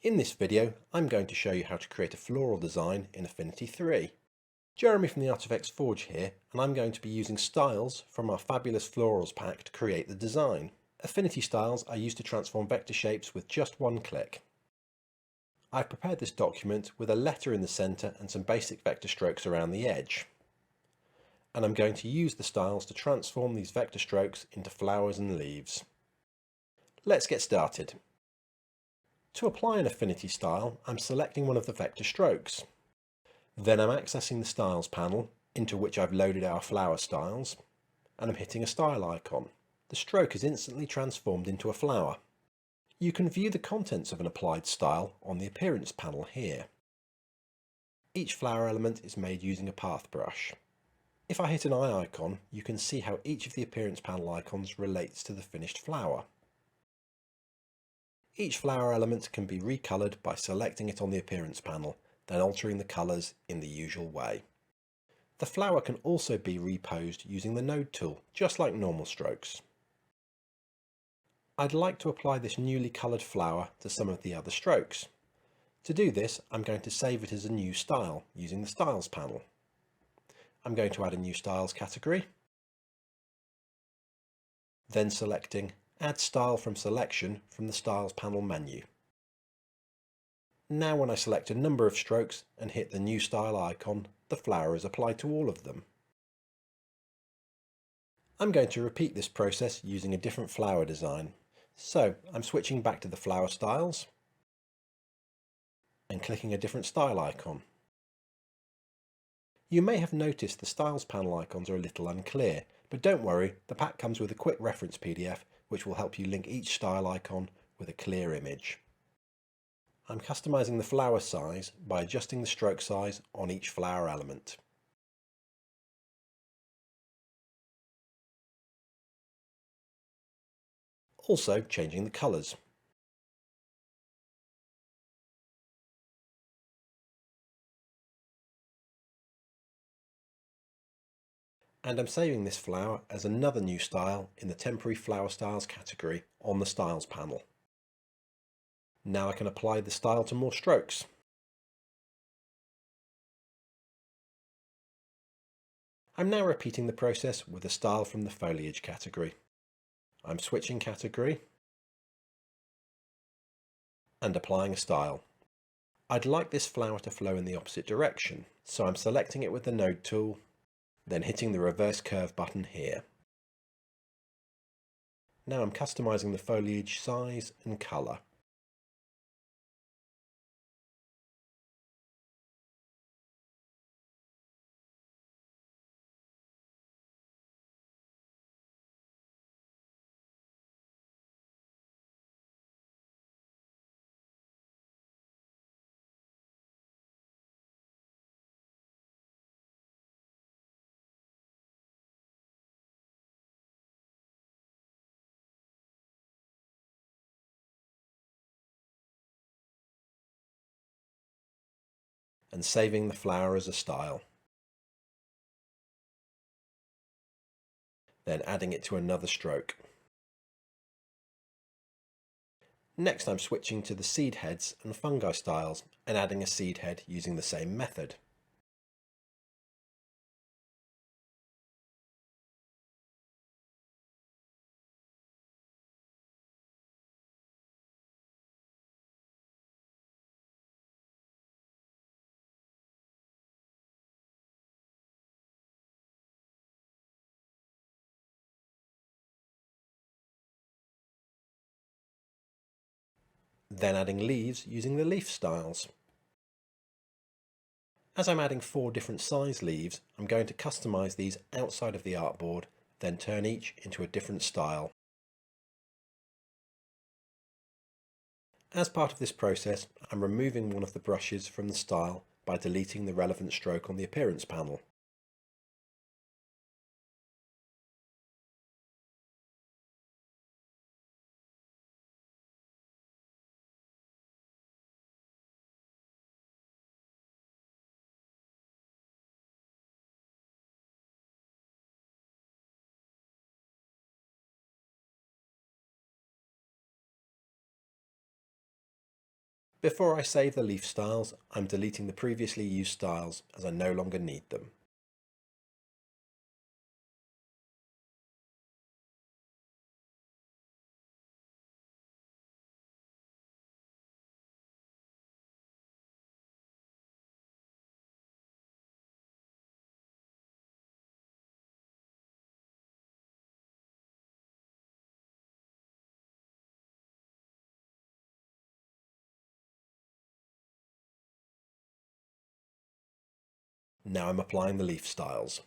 In this video, I'm going to show you how to create a floral design in Affinity 3. Jeremy from the Art of X Forge here, and I'm going to be using styles from our fabulous florals pack to create the design. Affinity styles are used to transform vector shapes with just one click. I've prepared this document with a letter in the centre and some basic vector strokes around the edge. And I'm going to use the styles to transform these vector strokes into flowers and leaves. Let's get started. To apply an affinity style, I'm selecting one of the vector strokes. Then I'm accessing the Styles panel, into which I've loaded our flower styles, and I'm hitting a style icon. The stroke is instantly transformed into a flower. You can view the contents of an applied style on the Appearance panel here. Each flower element is made using a path brush. If I hit an eye icon, you can see how each of the Appearance panel icons relates to the finished flower. Each flower element can be recoloured by selecting it on the Appearance panel, then altering the colours in the usual way. The flower can also be reposed using the Node tool, just like normal strokes. I'd like to apply this newly coloured flower to some of the other strokes. To do this, I'm going to save it as a new style using the Styles panel. I'm going to add a new Styles category, then selecting Add Style from Selection from the Styles panel menu. Now when I select a number of strokes and hit the new style icon, the flower is applied to all of them. I'm going to repeat this process using a different flower design. So I'm switching back to the flower styles and clicking a different style icon. You may have noticed the Styles panel icons are a little unclear, but don't worry, the pack comes with a quick reference PDF which will help you link each style icon with a clear image. I'm customizing the flower size by adjusting the stroke size on each flower element. Also changing the colours. And I'm saving this flower as another new style in the Temporary Flower Styles category on the Styles panel. Now I can apply the style to more strokes. I'm now repeating the process with a style from the Foliage category. I'm switching category and applying a style. I'd like this flower to flow in the opposite direction, so I'm selecting it with the Node tool, then hitting the reverse curve button here. Now I'm customizing the foliage size and colour. And saving the flower as a style. Then adding it to another stroke. Next I'm switching to the seed heads and fungi styles and adding a seed head using the same method. Then adding leaves using the leaf styles. As I'm adding 4 different size leaves, I'm going to customize these outside of the artboard, then turn each into a different style. As part of this process, I'm removing one of the brushes from the style by deleting the relevant stroke on the Appearance panel. Before I save the leaf styles, I'm deleting the previously used styles as I no longer need them. Now I'm applying the leaf styles.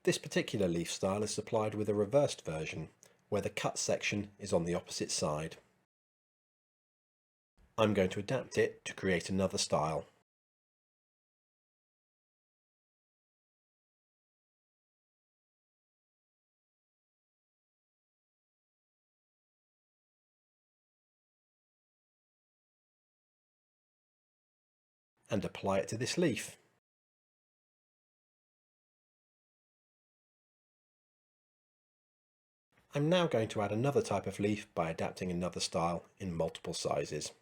This particular leaf style is supplied with a reversed version, where the cut section is on the opposite side. I'm going to adapt it to create another style. And apply it to this leaf. I'm now going to add another type of leaf by adapting another style in multiple sizes.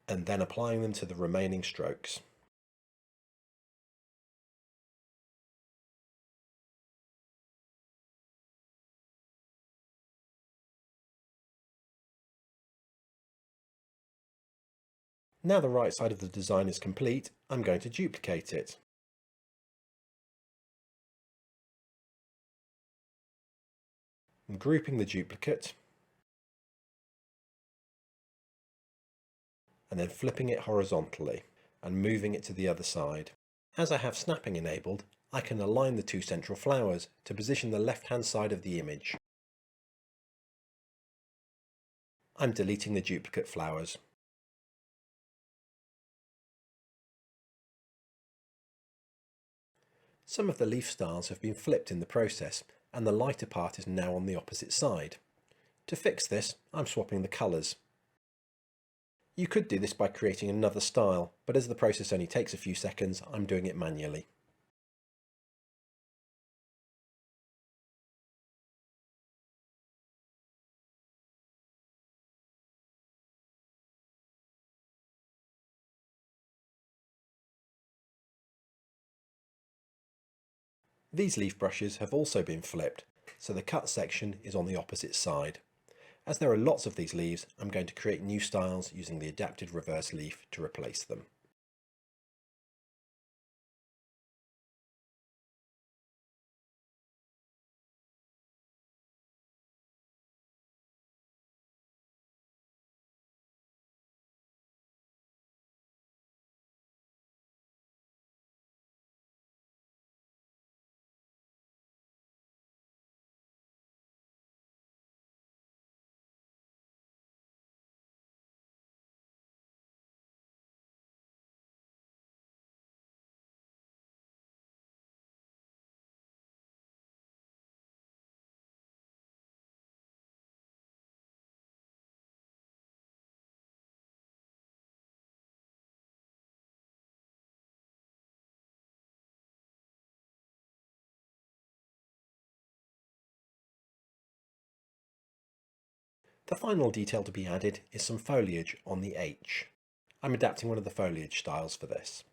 And then applying them to the remaining strokes. Now the right side of the design is complete, I'm going to duplicate it. I'm grouping the duplicate and then flipping it horizontally and moving it to the other side. As I have snapping enabled, I can align the two central flowers to position the left-hand side of the image. I'm deleting the duplicate flowers. Some of the leaf styles have been flipped in the process, and the lighter part is now on the opposite side. To fix this, I'm swapping the colours. You could do this by creating another style, but as the process only takes a few seconds, I'm doing it manually. These leaf brushes have also been flipped, so the cut section is on the opposite side. As there are lots of these leaves, I'm going to create new styles using the adapted reverse leaf to replace them. The final detail to be added is some foliage on the H. I'm adapting one of the foliage styles for this.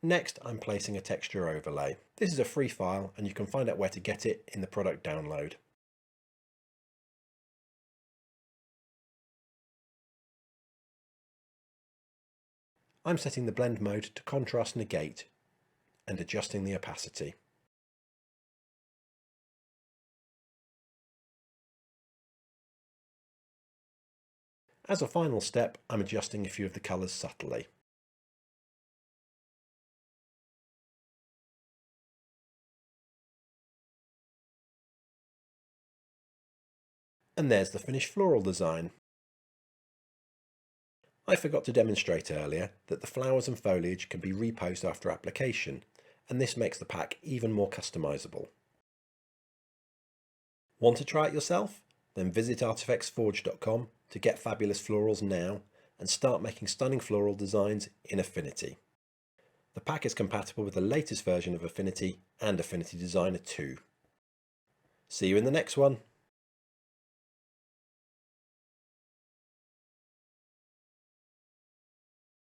Next, I'm placing a texture overlay. This is a free file and you can find out where to get it in the product download. I'm setting the blend mode to contrast negate and adjusting the opacity. As a final step, I'm adjusting a few of the colours subtly. And there's the finished floral design. I forgot to demonstrate earlier that the flowers and foliage can be reposed after application, and this makes the pack even more customisable. Want to try it yourself? Then visit artifactsforge.com to get fabulous florals now and start making stunning floral designs in Affinity. The pack is compatible with the latest version of Affinity and Affinity Designer 2. See you in the next one.